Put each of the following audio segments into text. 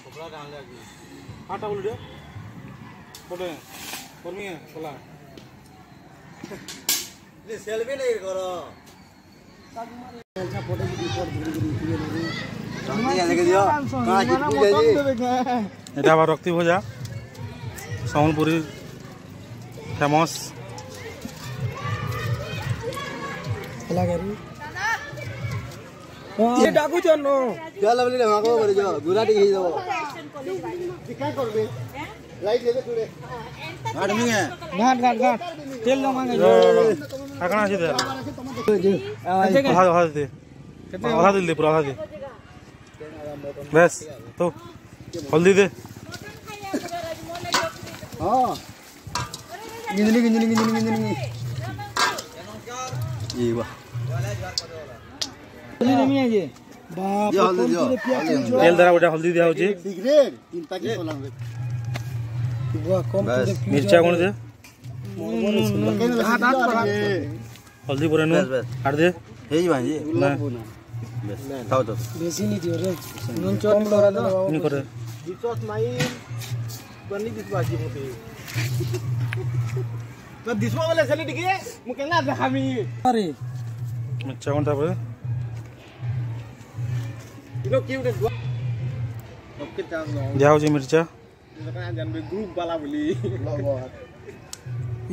कपड़ा डाल ले आगे आटा बोल दे बोले परमी है बोला ये सेल्फी नहीं करो अच्छा फोटो की रिपोर्ट धीरे धीरे लेके दियो कहां जीत गए एटा बार रक्ति भजा सम्बलपुरी फेमस चला गरी ये डाकू चनो चल बोले माको करे जो गुराटी खी दो क्या करबे लाइट लेके तूरे घाट में है घाट तेल लो मांगे आकना से दे आधा दे आधा दे पूरा आधा दे बस तो हल्दी दे हां गिंजनी ये वाह हल्दी नहीं है ये बाप तेल दरा गोटा हल्दी दिया होची ठीक रे तीन पैकेट सोलांगे वाह कम मिर्चा कोन दे हल्दी पूरा नु काट दे हे जी भाई ना बस खाओ तो बेसी नहीं दियो रे नून चोट करा दो नहीं करे दिसोस माई बनी दिस बाजी मोते तो दिसवा वाला चली दिखे मु केना देखामी अरे मिर्चा कोन तापर इनो क्यों दे ओके चांस लो जाओ जी मिर्चा लगा जानबे ग्रुप वाला बोली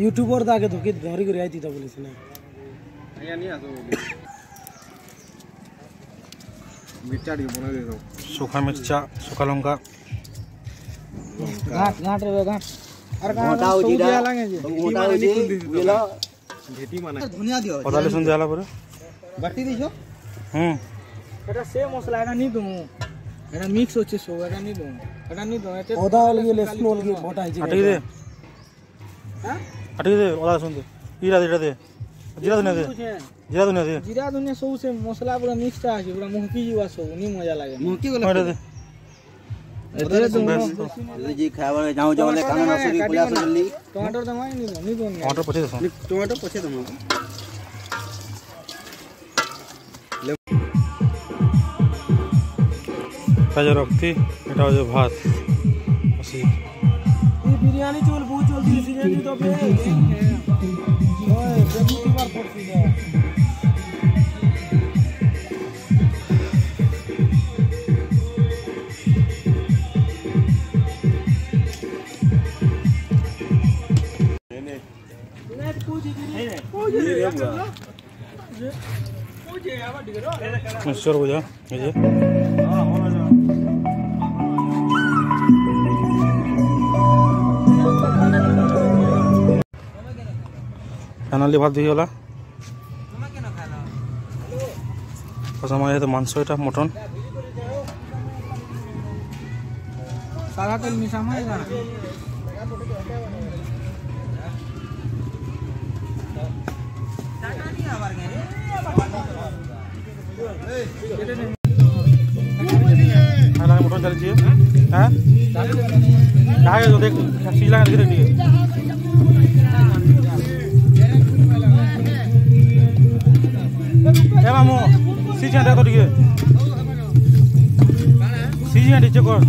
यूट्यूबर दाके धोके धरी कर आईती त बोलिस ना आया नहीं आसो मिर्चा डी बना दे दो सूखा मिर्चा सूखा लंका घाट रे घाट अरे घाटा हो जीरा मोटा हो जी गेला भेटी माने धनिया दियो पता ले सुन जाला पर बाटी दियो এটা সেম মশলা এটা নি দমু এটা মিক্স হচ্ছে সব এটা নি দমু এটা নি দমু এটা ওদা লাগি লেসন লাগি মোটা হইছে আটি দে হ্যাঁ আটি দে ওদা শুন দে ইরা দে জিরা দুনিয়া দে জিরা দুনিয়া সব সে মশলা পুরা মিক্স টা আছে পুরা মুহকি জিবা সব নি মজা লাগে মুহকি গলা দে এতে তুমি जी खावा जाओ जाओ ले खाना नसुरी पुलिया जल्दी टमाटर दमाई नी दो टमाटर पछे दो टमाटर पछे दो जो रखती এটা হচ্ছে ভাত আসি এই বিরিয়ানি চল বহু চলতি সিরিয়ালি তো বে ওই বেগুতি বার পড়ছি না নে पूजी আবার দিকে রে মিক্সচার বুঝা এই যে फाइनाली भात दी गला समय तो मांस এটা मटन सारा तेल मिसा में ना खाना मटन चली हैं कहाँ जो देख सीला देख रही है मामू सीझा दे तो टिके सीझा नीचे कर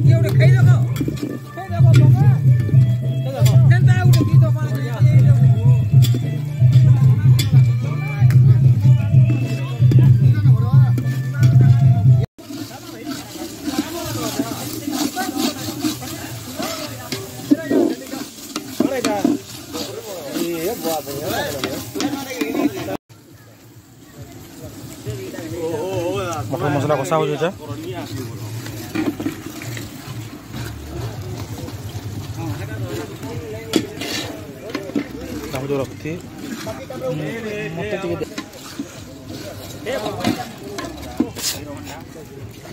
के उठे खाई देखो तमे केनता उठे की तो पान ये बात है मटर मसला कसा हो जाए जो रखती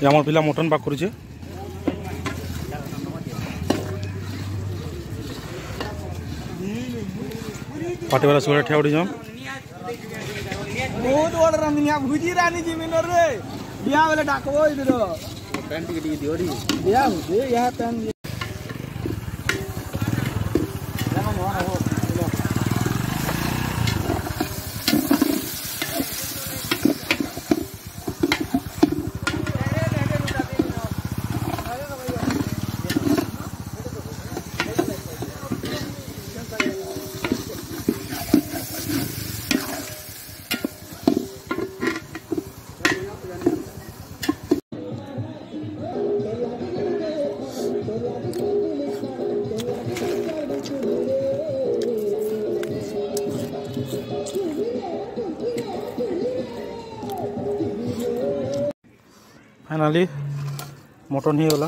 आम पिला मटन पाक कर पार्टी वाला सुगड़ा ठिया उठी जाओ बहुत बड़ रंगनिया भुजी रानी जी मिनर रे बिया वाला डाकबो इधर पैंट के दियो दी बिया हो दे यहां पैंट फाइनाली मटन ही गला